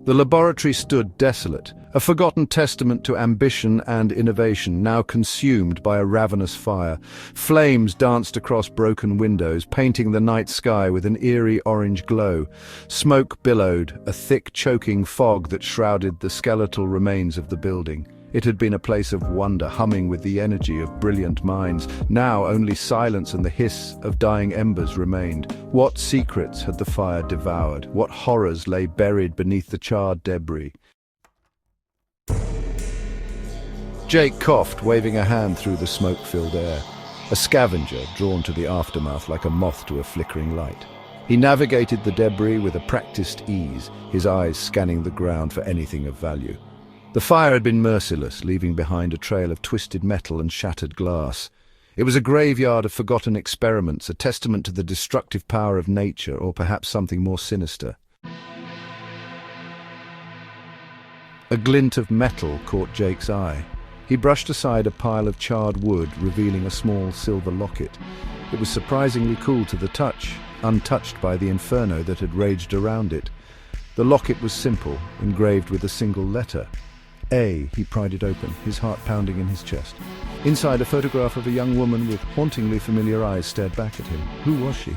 The laboratory stood desolate, a forgotten testament to ambition and innovation, now consumed by a ravenous fire. Flames danced across broken windows, painting the night sky with an eerie orange glow. Smoke billowed, a thick, choking fog that shrouded the skeletal remains of the building. It had been a place of wonder, humming with the energy of brilliant minds. Now only silence and the hiss of dying embers remained. What secrets had the fire devoured? What horrors lay buried beneath the charred debris? Jake coughed, waving a hand through the smoke-filled air. A scavenger, drawn to the aftermath like a moth to a flickering light. He navigated the debris with a practiced ease, his eyes scanning the ground for anything of value. The fire had been merciless, leaving behind a trail of twisted metal and shattered glass. It was a graveyard of forgotten experiments, a testament to the destructive power of nature, or perhaps something more sinister. A glint of metal caught Jake's eye. He brushed aside a pile of charred wood, revealing a small silver locket. It was surprisingly cool to the touch, untouched by the inferno that had raged around it. The locket was simple, engraved with a single letter. A. He pried it open, his heart pounding in his chest. Inside, a photograph of a young woman with hauntingly familiar eyes stared back at him. Who was she?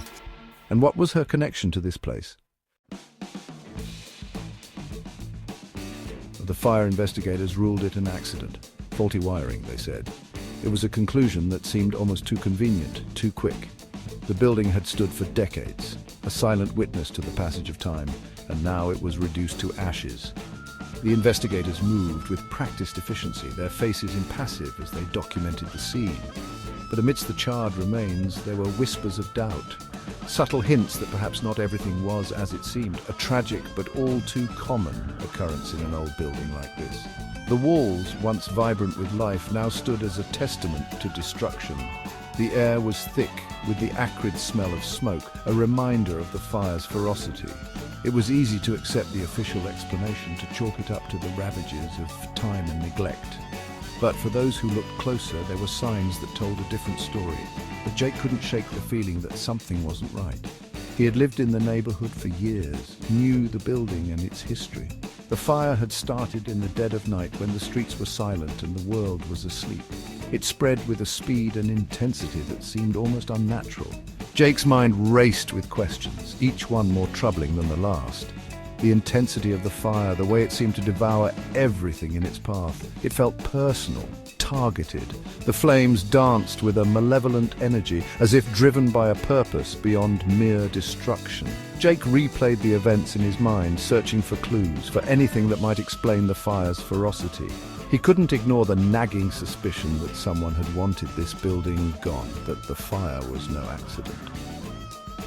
And what was her connection to this place? The fire investigators ruled it an accident. Faulty wiring, they said. It was a conclusion that seemed almost too convenient, too quick. The building had stood for decades, a silent witness to the passage of time, and now it was reduced to ashes. The investigators moved with practiced efficiency, their faces impassive as they documented the scene. But amidst the charred remains, there were whispers of doubt, subtle hints that perhaps not everything was as it seemed, a tragic but all too common occurrence in an old building like this. The walls, once vibrant with life, now stood as a testament to destruction. The air was thick with the acrid smell of smoke, a reminder of the fire's ferocity. It was easy to accept the official explanation, to chalk it up to the ravages of time and neglect. But for those who looked closer, there were signs that told a different story. But Jake couldn't shake the feeling that something wasn't right. He had lived in the neighborhood for years, knew the building and its history. The fire had started in the dead of night when the streets were silent and the world was asleep. It spread with a speed and intensity that seemed almost unnatural. Jake's mind raced with questions, each one more troubling than the last. The intensity of the fire, the way it seemed to devour everything in its path. It felt personal, targeted. The flames danced with a malevolent energy, as if driven by a purpose beyond mere destruction. Jake replayed the events in his mind, searching for clues, for anything that might explain the fire's ferocity. He couldn't ignore the nagging suspicion that someone had wanted this building gone, that the fire was no accident.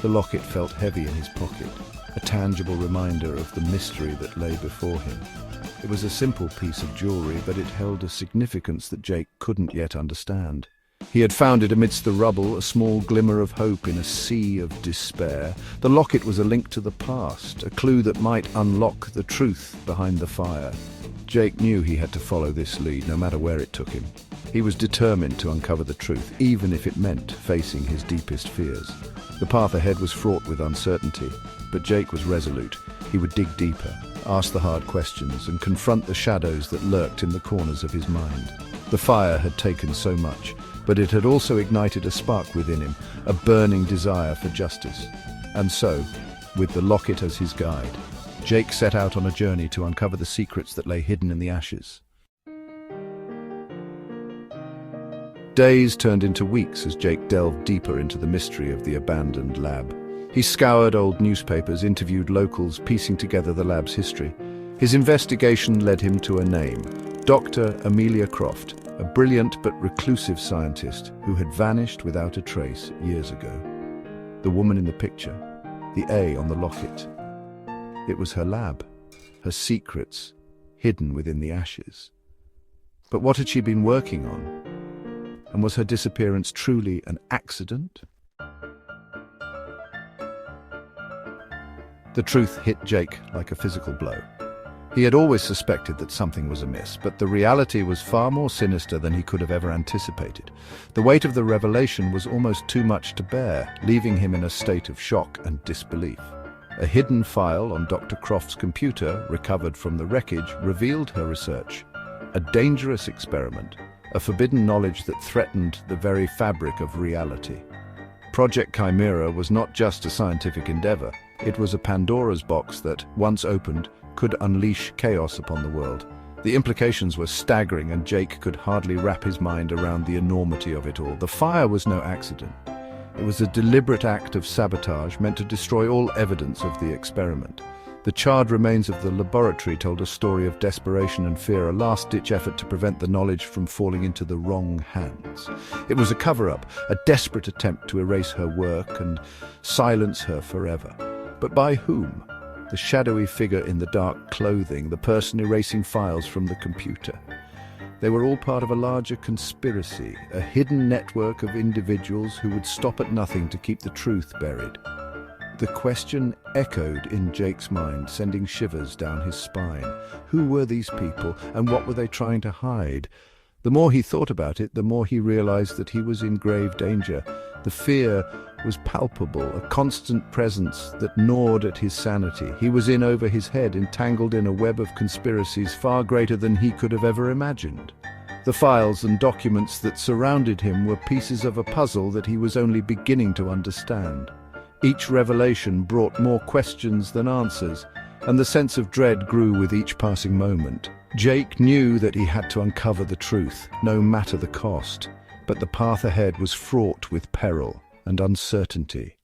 The locket felt heavy in his pocket, a tangible reminder of the mystery that lay before him. It was a simple piece of jewelry, but it held a significance that Jake couldn't yet understand. He had found it amidst the rubble, a small glimmer of hope in a sea of despair. The locket was a link to the past, a clue that might unlock the truth behind the fire. Jake knew he had to follow this lead, no matter where it took him. He was determined to uncover the truth, even if it meant facing his deepest fears. The path ahead was fraught with uncertainty, but Jake was resolute. He would dig deeper, ask the hard questions, and confront the shadows that lurked in the corners of his mind. The fire had taken so much, but it had also ignited a spark within him, a burning desire for justice. And so, with the locket as his guide, Jake set out on a journey to uncover the secrets that lay hidden in the ashes. Days turned into weeks as Jake delved deeper into the mystery of the abandoned lab. He scoured old newspapers, interviewed locals, piecing together the lab's history. His investigation led him to a name, Dr. Amelia Croft, a brilliant but reclusive scientist who had vanished without a trace years ago. The woman in the picture, the A on the locket. It was her lab, her secrets hidden within the ashes. But what had she been working on? And was her disappearance truly an accident? The truth hit Jake like a physical blow. He had always suspected that something was amiss, but the reality was far more sinister than he could have ever anticipated. The weight of the revelation was almost too much to bear, leaving him in a state of shock and disbelief. A hidden file on Dr. Croft's computer, recovered from the wreckage, revealed her research. A dangerous experiment, a forbidden knowledge that threatened the very fabric of reality. Project Chimera was not just a scientific endeavor. It was a Pandora's box that, once opened, could unleash chaos upon the world. The implications were staggering, and Jake could hardly wrap his mind around the enormity of it all. The fire was no accident. It was a deliberate act of sabotage meant to destroy all evidence of the experiment. The charred remains of the laboratory told a story of desperation and fear, a last-ditch effort to prevent the knowledge from falling into the wrong hands. It was a cover-up, a desperate attempt to erase her work and silence her forever. But by whom? The shadowy figure in the dark clothing, the person erasing files from the computer. They were all part of a larger conspiracy, a hidden network of individuals who would stop at nothing to keep the truth buried. The question echoed in Jake's mind, sending shivers down his spine. Who were these people, and what were they trying to hide? The more he thought about it, the more he realized that he was in grave danger. The fear was palpable, a constant presence that gnawed at his sanity. He was in over his head, entangled in a web of conspiracies far greater than he could have ever imagined. The files and documents that surrounded him were pieces of a puzzle that he was only beginning to understand. Each revelation brought more questions than answers, and the sense of dread grew with each passing moment. Jake knew that he had to uncover the truth, no matter the cost, but the path ahead was fraught with peril and uncertainty.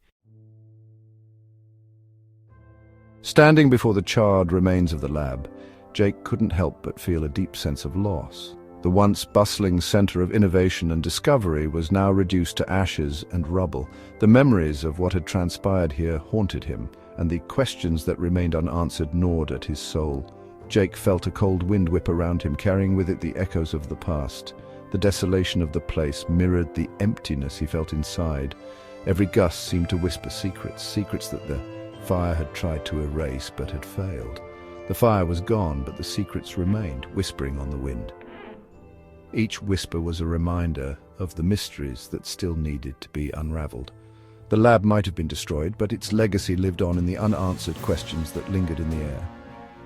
Standing before the charred remains of the lab, Jake couldn't help but feel a deep sense of loss. The once bustling center of innovation and discovery was now reduced to ashes and rubble. The memories of what had transpired here haunted him, and the questions that remained unanswered gnawed at his soul. Jake felt a cold wind whip around him, carrying with it the echoes of the past. The desolation of the place mirrored the emptiness he felt inside. Every gust seemed to whisper secrets, secrets that the fire had tried to erase but had failed. The fire was gone, but the secrets remained, whispering on the wind. Each whisper was a reminder of the mysteries that still needed to be unraveled. The lab might have been destroyed, but its legacy lived on in the unanswered questions that lingered in the air.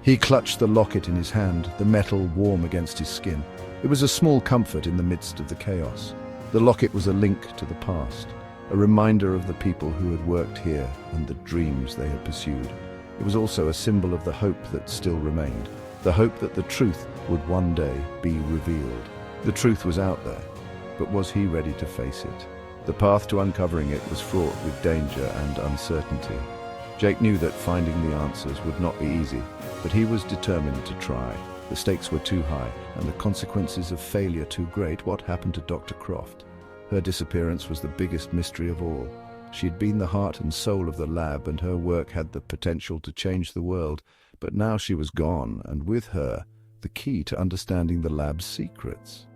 He clutched the locket in his hand, the metal warm against his skin. It was a small comfort in the midst of the chaos. The locket was a link to the past, a reminder of the people who had worked here and the dreams they had pursued. It was also a symbol of the hope that still remained, the hope that the truth would one day be revealed. The truth was out there, but was he ready to face it? The path to uncovering it was fraught with danger and uncertainty. Jake knew that finding the answers would not be easy, but he was determined to try. The stakes were too high, and the consequences of failure too great. What happened to Dr. Croft? Her disappearance was the biggest mystery of all. She had been the heart and soul of the lab, and her work had the potential to change the world. But now she was gone, and with her, the key to understanding the lab's secrets.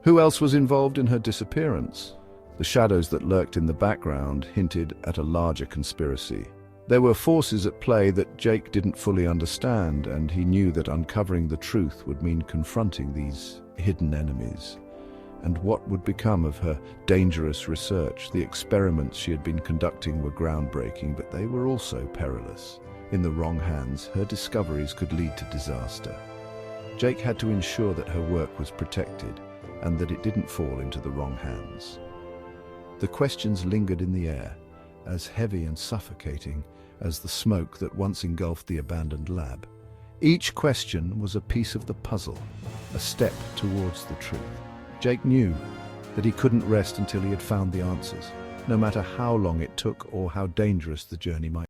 Who else was involved in her disappearance? The shadows that lurked in the background hinted at a larger conspiracy. There were forces at play that Jake didn't fully understand, and he knew that uncovering the truth would mean confronting these hidden enemies. And what would become of her dangerous research? The experiments she had been conducting were groundbreaking, but they were also perilous. In the wrong hands, her discoveries could lead to disaster. Jake had to ensure that her work was protected, and that it didn't fall into the wrong hands. The questions lingered in the air, as heavy and suffocating as the smoke that once engulfed the abandoned lab. Each question was a piece of the puzzle, a step towards the truth. Jake knew that he couldn't rest until he had found the answers, no matter how long it took or how dangerous the journey might be.